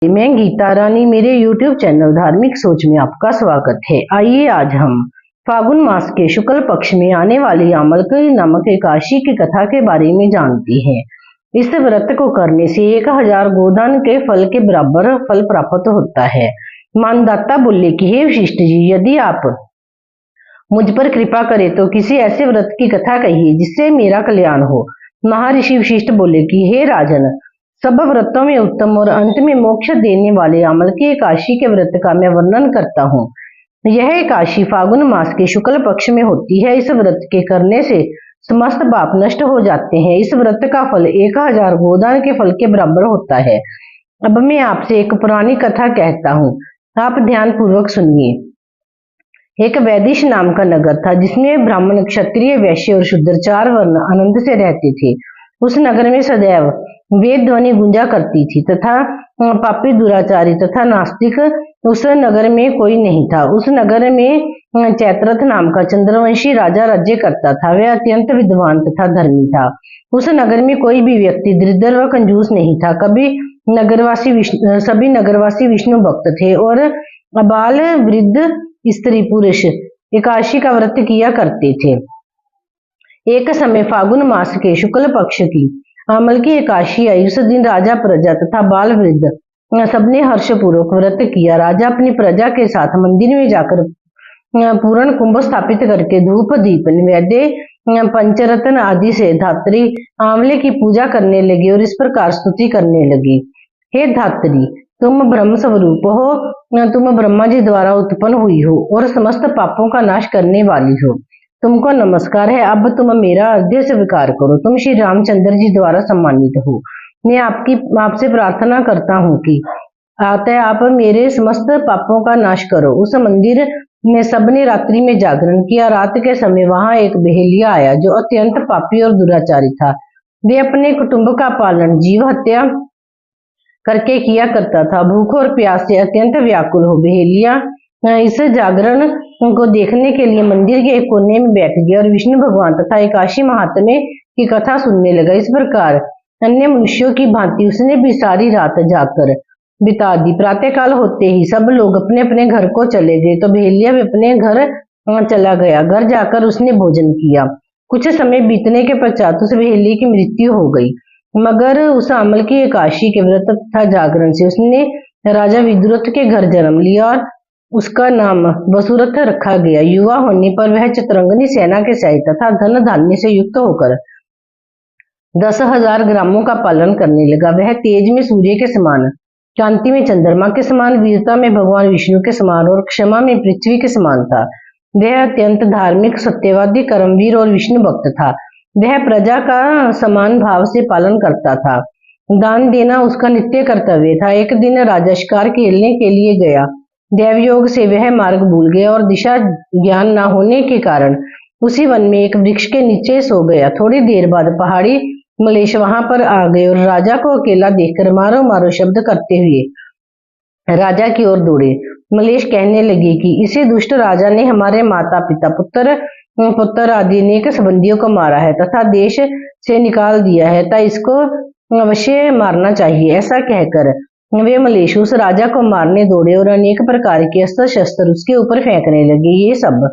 मैं गीता रानी, मेरे YouTube channel धार्मिक सोच में आपका स्वागत है। आइए आज हम फागुन मास के शुक्ल पक्ष में आने वाली आमलकी नामक एकादशी की कथा के बारे में जानते हैं। इस व्रत को करने से 1000 गोदान के फल के बराबर फल प्राप्त होता है। मानदाता बोले कि हे वशिष्ठ जी, यदि आप मुझ पर कृपा करें तो किसी ऐसे व्रत की कथा कहिए जिससे मेरा कल्याण हो। महर्षि वशिष्ठ बोले कि हे राजन, सब व्रतों में उत्तम और अंत में मोक्ष देने वाले आमलकी एकादशी के व्रत का मैं वर्णन करता हूँ। यह एकादशी फागुन मास के शुक्ल पक्ष में होती है। इस व्रत के करने से समस्त पाप नष्ट हो जाते हैं। इस व्रत का फल 1000 गोदान के फल के बराबर होता है। अब मैं आपसे एक पुरानी कथा कहता हूँ, आप ध्यान पूर्वक सुनिए। एक वैदिश नाम का नगर था जिसमें ब्राह्मण, क्षत्रिय, वैश्य और शूद्र 4 वर्ण आनंद से रहते थे। उस नगर में सदैव वेद ध्वनि गूंजा करती थी तथा पापी, दुराचारी तथा नास्तिक उस नगर में कोई नहीं था। उस नगर में चैत्ररथ नाम का चंद्रवंशी राजा राज्य करता था। वह अत्यंत विद्वान तथा धर्मी था। उस नगर में कोई भी व्यक्ति दरिद्र व कंजूस नहीं था। सभी नगरवासी विष्णु भक्त थे और अबाल, वृद्ध, स्त्री, पुरुष एकादशी का व्रत किया करते थे। एक समय फागुन मास के शुक्ल पक्ष की आमलकी एकादशी आई। उस दिन राजा, प्रजा तथा बाल, वृद्ध सबने हर्षपूर्वक व्रत किया। राजा अपनी प्रजा के साथ मंदिर में जाकर पूर्ण कुंभ स्थापित करके धूप, दीप, नैवेद्य, पंचरत्न आदि से धात्री आंवले की पूजा करने लगे और इस प्रकार स्तुति करने लगे। हे धात्री, तुम ब्रह्म स्वरूप हो, तुम ब्रह्मा जी द्वारा उत्पन्न हुई हो और समस्त पापों का नाश करने वाली हो। तुमको नमस्कार है। अब तुम मेरा अर्घ्य स्वीकार करो। तुम श्री रामचंद्र जी द्वारा सम्मानित हो। मैं आपसे प्रार्थना करता हूँ कि अतः आप मेरे समस्त पापों का नाश करो। उस मंदिर में सबने रात्रि में जागरण किया। रात के समय वहां एक बहेलिया आया जो अत्यंत पापी और दुराचारी था। वे अपने कुटुंब का पालन जीव हत्या करके किया करता था। भूख और प्यास से अत्यंत व्याकुल हो बहेलिया इस जागरण को देखने के लिए मंदिर के एक कोने में बैठ गया और विष्णु भगवान तथा एकादशी महात्म्य की कथा सुनने लगा। इस प्रकार अन्य मनुष्यों की भांति उसने भी सारी रात जाकर बिता दी। प्रातःकाल होते ही सब लोग अपने अपने घर को चले गए तो बहेलिया भी अपने घर चला गया। घर जाकर उसने भोजन किया। कुछ समय बीतने के पश्चात उस बहेलिया की मृत्यु हो गई। मगर उस आमलकी एकादशी के व्रत तथा जागरण से उसने राजा विदुरथ के घर जन्म लिया और उसका नाम वसुरथ रखा गया। युवा होने पर वह चित्रंगनी सेना के सहित तथा धन धान्य से युक्त होकर 10,000 ग्रामों का पालन करने लगा। वह तेज में सूर्य के समान, कांति में चंद्रमा के समान, वीरता में भगवान विष्णु के समान और क्षमा में पृथ्वी के समान था। वह अत्यंत धार्मिक, सत्यवादी, कर्मवीर और विष्णु भक्त था। वह प्रजा का समान भाव से पालन करता था। दान देना उसका नित्य कर्तव्य था। एक दिन राजा शिकार खेलने के लिए गया। दैवयोग से वह मार्ग भूल गया और दिशा ज्ञान न होने के कारण उसी वन में एक वृक्ष के नीचे सो गया। थोड़ी देर बाद पहाड़ी मलेश वहां पर आ गए और राजा को अकेला देखकर मारो मारो शब्द करते हुए राजा की ओर दौड़े। मलेश कहने लगे कि इसी दुष्ट राजा ने हमारे माता पिता, पुत्र आदि अनेक संबंधियों को मारा है तथा देश से निकाल दिया है, तथा इसको अवश्य मारना चाहिए। ऐसा कहकर वे मलेश उस राजा को मारने दौड़े और अनेक प्रकार के अस्त्र शस्त्र उसके ऊपर फेंकने लगे। ये सब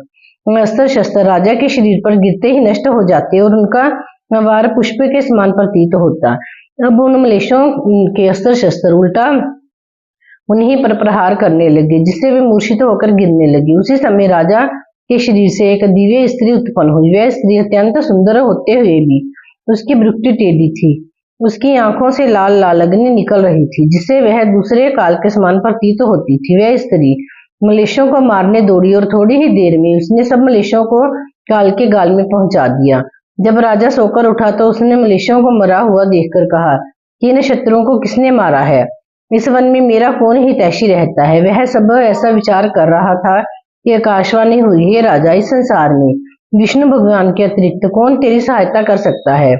अस्त्र शस्त्र राजा के शरीर पर गिरते ही नष्ट हो जाते और उनका वार पुष्प के समान प्रतीत होता। अब उन मलेशों के अस्त्र शस्त्र उल्टा उन्हीं पर प्रहार करने लगे, जिससे वे मूर्छित होकर गिरने लगे। उसी समय राजा के शरीर से एक दिव्य स्त्री उत्पन्न हुई। वह स्त्री अत्यंत सुंदर होते हुए भी उसकी भ्रुकुटी टेढ़ी थी। उसकी आंखों से लाल लाल अग्नि निकल रही थी, जिससे वह दूसरे काल के समान प्रतीत होती थी। वह स्त्री मलेशियों को मारने दौड़ी और थोड़ी ही देर में उसने सब मलेशियों को काल के गाल में पहुंचा दिया। जब राजा सोकर उठा तो उसने मलेशियों को मरा हुआ देखकर कहा कि इन शत्रुओं को किसने मारा है? इस वन में मेरा कौन हितैषी रहता है? वह सब ऐसा विचार कर रहा था कि आकाशवाणी हुई, हे राजा, इस संसार में विष्णु भगवान के अतिरिक्त कौन तेरी सहायता कर सकता है?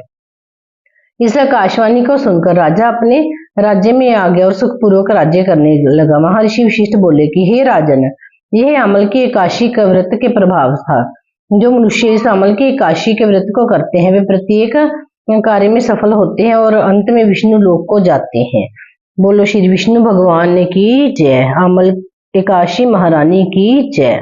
इस आकाशवाणी को सुनकर राजा अपने राज्य में आ गया और सुखपूर्वक राज्य करने लगा। महर्षि वशिष्ठ बोले कि हे राजन, यह आमलकी एकादशी का व्रत के प्रभाव था। जो मनुष्य इस आमलकी एकादशी के व्रत को करते हैं वे प्रत्येक कार्य में सफल होते हैं और अंत में विष्णु लोक को जाते हैं। बोलो श्री विष्णु भगवान की जय। अमल एकादशी महारानी की जय।